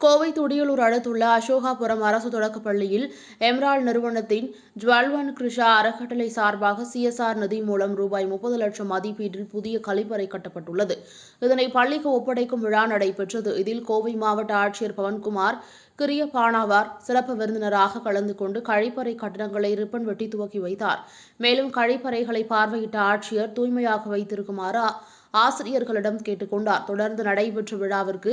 கோவை துடியலூர் அடுத்துள்ள அசோகாபுரம் அரசு தொடக்கப்பள்ளியில் எம்ரால் நிறுவனத்தின் ஜுவல்வன் கிருஷா அறக்கட்டளை சார்பாக சிஎஸ்ஆர் நிதி மூலம் ரூபாய் 30 லட்சம் மதிப்பீட்டில் புதிய கழிப்பறை கட்டப்பட்டுள்ளது. இதனை பள்ளிக்கு ஒப்படைக்கும் விழா நடைபெற்றது. இதில் கோவை மாவட்ட ஆட்சியர் பவன்குமார் கிரியபானாவார் சிறப்பு விருந்தினராக கலந்து கொண்டு கழிப்பறை கட்டடங்களை ரிப்பன் வெட்டி துவக்கி வைத்தார். மேலும் கழிப்பறைகளை பார்வையிட்ட ஆட்சியர் தூய்மையாக வைத்திருக்குமாறு ஆசிரியர்களிடம் கேட்டுக் கொண்டார். தொடர்ந்து நடைபெற்ற விழாவிற்கு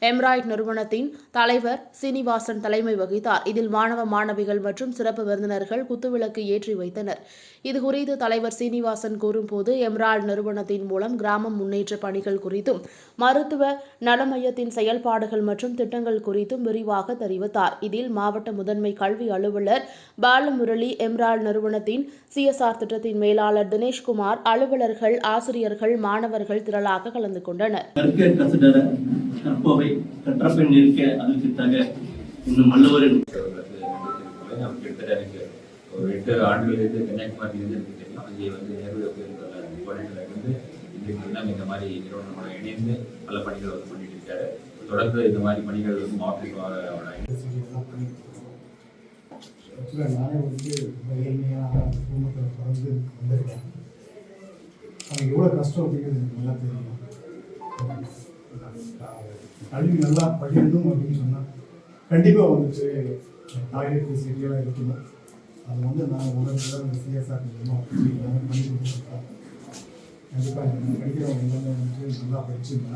எம்ராய்ட் நிறுவனத்தின் தலைவர் சீனிவாசன் தலைமை வகித்தார். இதில் மாணவ மாணவிகள் மற்றும் சிறப்பு விருந்தினர்கள் குத்துவிளக்கு ஏற்றி வைத்தனர். இதுகுறித்து தலைவர் சீனிவாசன் கூறும்போது, எம்ராய்ட் நிறுவனத்தின் மூலம் கிராமம் முன்னேற்ற பணிகள் குறித்தும் மருத்துவ நல மையத்தின் செயல்பாடுகள் மற்றும் திட்டங்கள் குறித்தும் விரிவாக தெரிவித்தார். இதில் மாவட்ட முதன்மை கல்வி அலுவலர் பாலமுரளி, எம்ராய்ட் நிறுவனத்தின் சிஎஸ்ஆர் திட்டத்தின் மேலாளர் தினேஷ்குமார், அலுவலர்கள், ஆசிரியர்கள், மாணவர்கள் திரளாக கலந்து கொண்டனர். ஒரு 8 ஆண்டுகளிலிருந்து கன்னியாகுமரியிலிருந்து எனக்கு தெரியும். அங்கே நேரு இந்த மாதிரி நிறுவனங்களோட இணைந்து பல பணிகள் பண்ணிட்டு இருக்காரு. தொடர்ந்து இந்த மாதிரி பணிகள் மாவட்டத்தில் நானே ஏழ்மையான குடும்பத்தில் பிறந்து வந்திருக்கேன். அவங்க எவ்வளோ கஷ்டம் அப்படிங்கிறது எனக்கு நல்லா தெரியும். கல்வி நல்லா படிக்கணும் அப்படின்னு சொன்னால் கண்டிப்பாக வந்துட்டு டாய்லெட் ஃபெசிலிட்டியெல்லாம் இருக்கணும். அது நான் உணர்ந்து அந்த சிஎஸ்ஆர் மூலமாக பண்ணி கொடுத்துருக்கேன். கண்டிப்பாக படிக்கிறவங்க எல்லாமே வந்துட்டு நல்லா படிச்சுருந்தேன்.